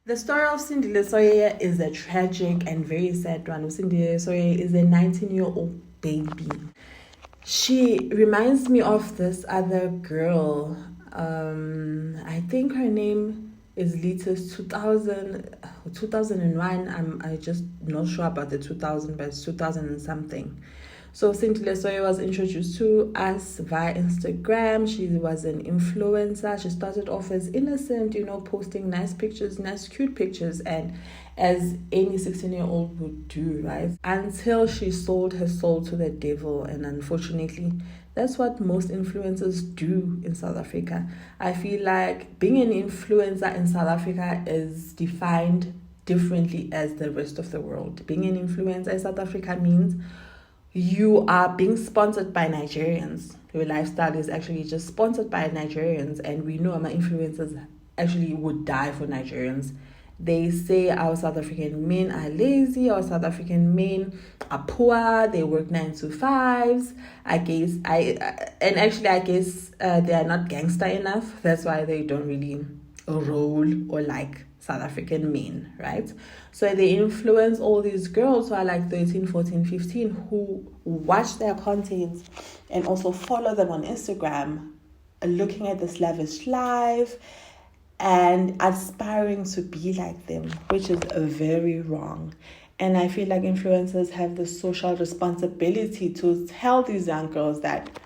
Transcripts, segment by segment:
The story of Sindile Soyeye is a tragic and very sad one. Sindile Soyeye is a 19-year-old baby. She reminds me of this other girl. I think her name is latest 2001. I just not sure about the 2000, but it's 2000 and something. So Sindile Soyeye was introduced to us via Instagram. She was an influencer. She started off as innocent, posting nice pictures, nice cute pictures, and as any 16-year-old would do, right? Until she sold her soul to the devil. And unfortunately, that's what most influencers do in South Africa. I feel like being an influencer in South Africa is defined differently as the rest of the world. Being an influencer in South Africa means you are being sponsored by Nigerians. Your lifestyle is actually just sponsored by Nigerians, and we know our influencers actually would die for Nigerians. They say our South African men are lazy, our South African men are poor, they work 9 to 5s. I guess they are not gangster enough. That's why they don't really roll or like South African men, right? So they influence all these girls who are like 13, 14, 15 who watch their content and also follow them on Instagram, looking at this lavish life and aspiring to be like them, which is very wrong. And I feel like influencers have the social responsibility to tell these young girls that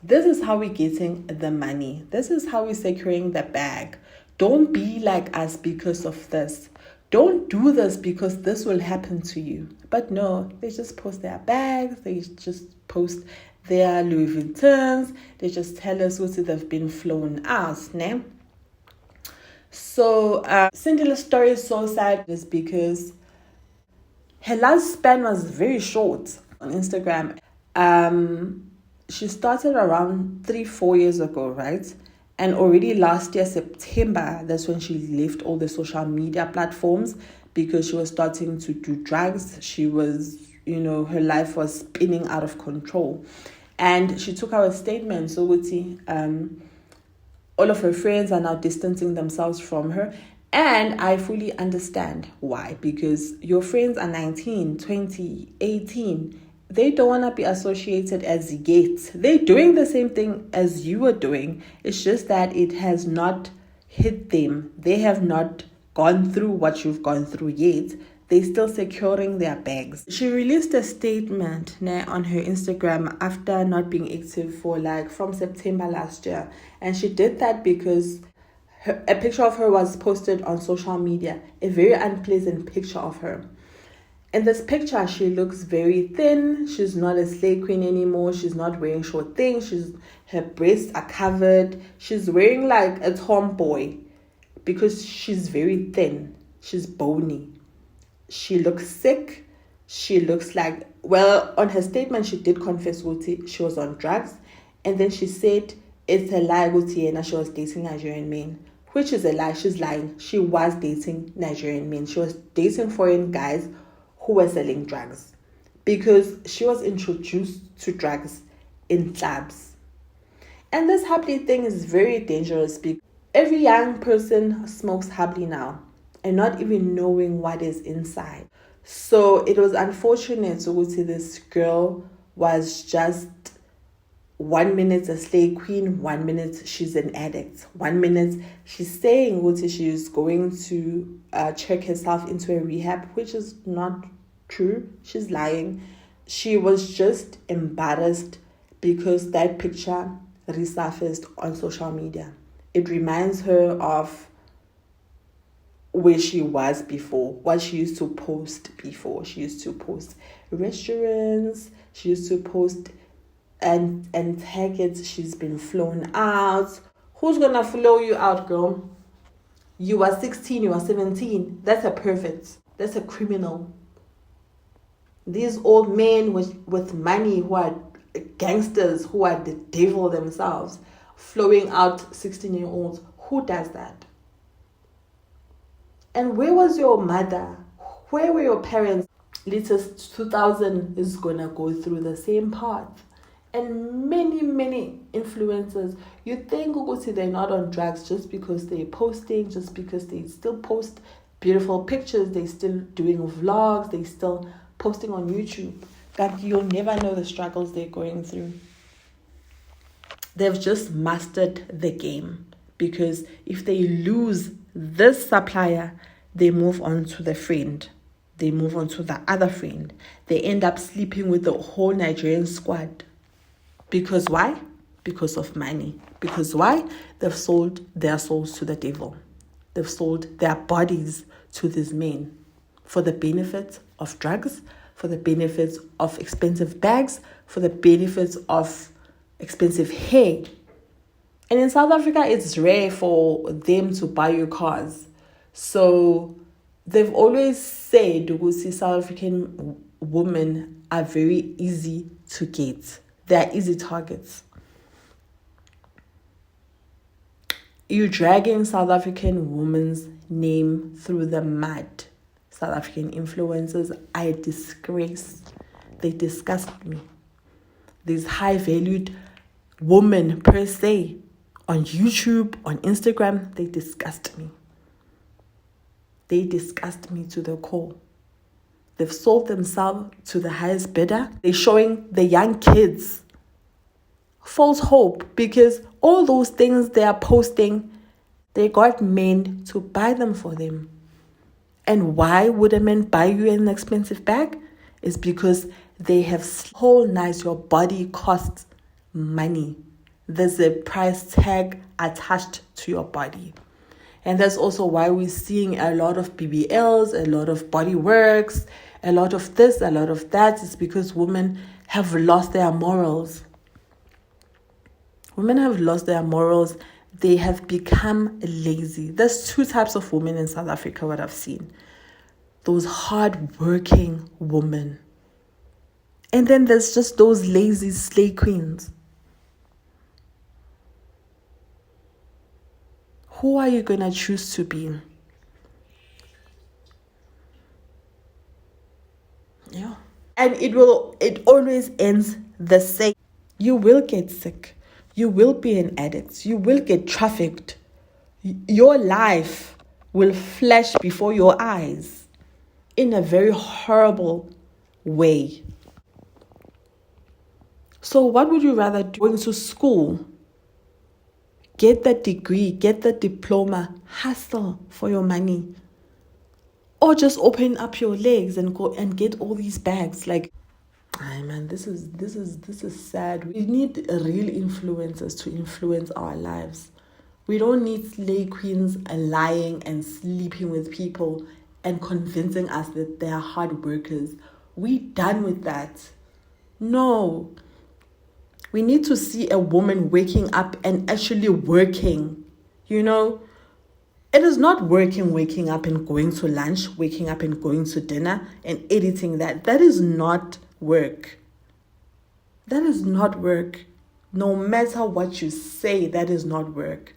this is how we're getting the money. This is how we're securing the bag. Don't be like us because of this. Don't do this because this will happen to you. But no, they just post their bags. They just post their Louis Vuittons. They just tell us what they've been flown out. Ne? So Cindile's story is so sad is because her lifespan was very short on Instagram. She started around 3-4 years ago, right? And already last year, September, that's when she left all the social media platforms because she was starting to do drugs. She was, her life was spinning out of control. And she took out a statement. So, all of her friends are now distancing themselves from her. And I fully understand why. Because your friends are 19, 20, 18. They don't want to be associated as yet. They're doing the same thing as you are doing. It's just that it has not hit them. They have not gone through what you've gone through yet. They're still securing their bags. She released a statement on her Instagram after not being active for from September last year. And she did that because a picture of her was posted on social media. A very unpleasant picture of her. In this picture, she looks very thin. She's not a slay queen anymore. She's not wearing short things. Her breasts are covered. She's wearing like a tomboy because she's very thin. She's bony. She looks sick. She looks like, on her statement, she did confess she was on drugs. And then she said it's a lie and she was dating Nigerian men, which is a lie. She's lying. She was dating Nigerian men. She was dating foreign guys who were selling drugs because she was introduced to drugs in clubs. And this happily thing is very dangerous because every young person smokes happily now and not even knowing what is inside. So it was unfortunate to see this girl was just 1 minute a slay queen, 1 minute she's an addict, 1 minute she's saying she's going to check herself into a rehab, which is not true. She's lying. She was just embarrassed because that picture resurfaced on social media. It reminds her of where she was before, what she used to post before. She used to post restaurants. She used to post and tag it. She's been flown out. Who's gonna flow you out, girl? You are 16, you are 17. That's a pervert. That's a criminal. These old men with money who are gangsters, who are the devil themselves, flowing out 16-year-olds. Who does that? And where was your mother? Where were your parents? Latest 2000 is gonna go through the same path. And many influencers, you think they're not on drugs just because they're posting, just because they still post beautiful pictures, they still doing vlogs, they still posting on YouTube. God, you'll never know the struggles they're going through. They've just mastered the game, because if they lose this supplier, they move on to the friend. They move on to the other friend. They end up sleeping with the whole Nigerian squad. Because why? Because of money. Because why? They've sold their souls to the devil. They've sold their bodies to these men for the benefit of drugs, for the benefits of expensive bags, for the benefits of expensive hair. And in South Africa, it's rare for them to buy you cars. So they've always said, South African women are very easy to get. They're easy targets. You're dragging South African women's name through the mud. South African influencers are a disgrace. They disgust me. These high-valued women per se, on YouTube, on Instagram, they disgust me. They disgust me to the core. They've sold themselves to the highest bidder. They're showing the young kids false hope, because all those things they are posting, they got men to buy them for them. And why would a man buy you an expensive bag? It's because they have whole nice. Your body costs money. There's a price tag attached to your body. And that's also why we're seeing a lot of BBLs, a lot of body works, a lot of this, a lot of that. It's because women have lost their morals. Women have lost their morals. They have become lazy. There's two types of women in South Africa, what I've seen. Those hard-working women. And then there's just those lazy slay queens. Who are you going to choose to be? Yeah. And it always ends the same. You will get sick. You will be an addict. You will get trafficked. Your life will flash before your eyes in a very horrible way. So what would you rather do? Going to school, get that degree, get that diploma, hustle for your money, or just open up your legs and go and get all these bags? Like, ay man, this is sad. We need real influencers to influence our lives. We don't need slay queens lying and sleeping with people and convincing us that they are hard workers. We done with that. No. We need to see a woman waking up and actually working. You know, it is not waking up and going to lunch, waking up and going to dinner and editing that. That is not work. That is not work. No matter what you say, that is not work.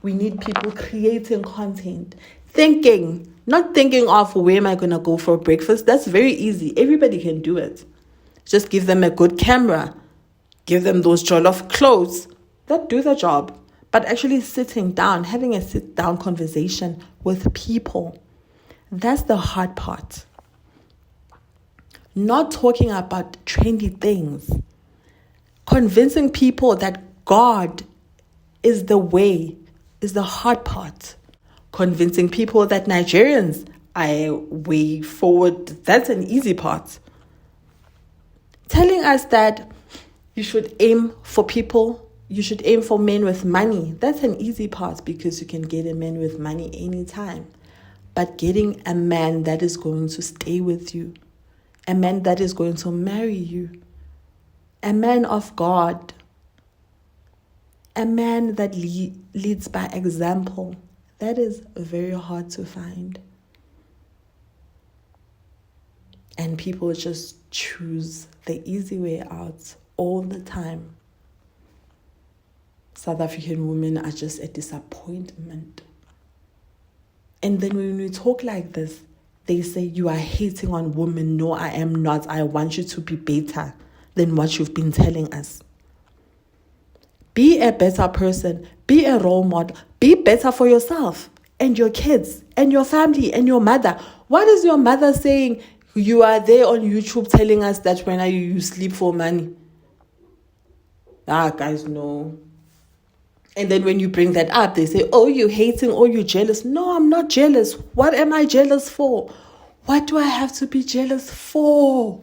We need people creating content, thinking, not thinking of where am I going to go for breakfast. That's very easy. Everybody can do it. Just give them a good camera. Give them those jollof clothes that do the job. But actually sitting down, having a sit-down conversation with people, that's the hard part. Not talking about trendy things. Convincing people that God is the way is the hard part. Convincing people that Nigerians are a way forward, that's an easy part. Telling us that you should aim for people, you should aim for men with money. That's an easy part because you can get a man with money anytime. But getting a man that is going to stay with you, a man that is going to marry you, a man of God, a man that leads by example, that is very hard to find. And people just choose the easy way out all the time. South African women are just a disappointment. And then when we talk like this, they say, you are hating on women. No, I am not. I want you to be better than what you've been telling us. Be a better person. Be a role model. Be better for yourself. and your kids and your family and your mother. What is your mother saying? You are there on YouTube telling us that when you sleep for money. Guys, no. And then when you bring that up, they say, oh, you're hating, oh, you're jealous. No, I'm not jealous. What am I jealous for? What do I have to be jealous for?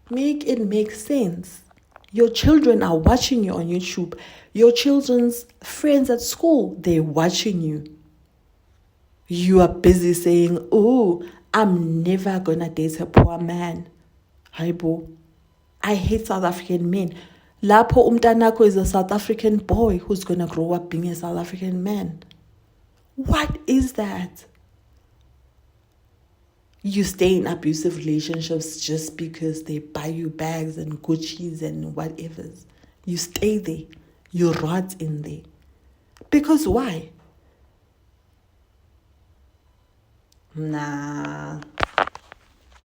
Make it make sense. Your children are watching you on YouTube. Your children's friends at school, they're watching you. You are busy saying, oh, I'm never going to date a poor man. Haibo. I hate South African men. Lapho umntanakho is a South African boy who's going to grow up being a South African man. What is that? You stay in abusive relationships just because they buy you bags and Gucci's and whatever. You stay there. You rot in there. Because why? Nah.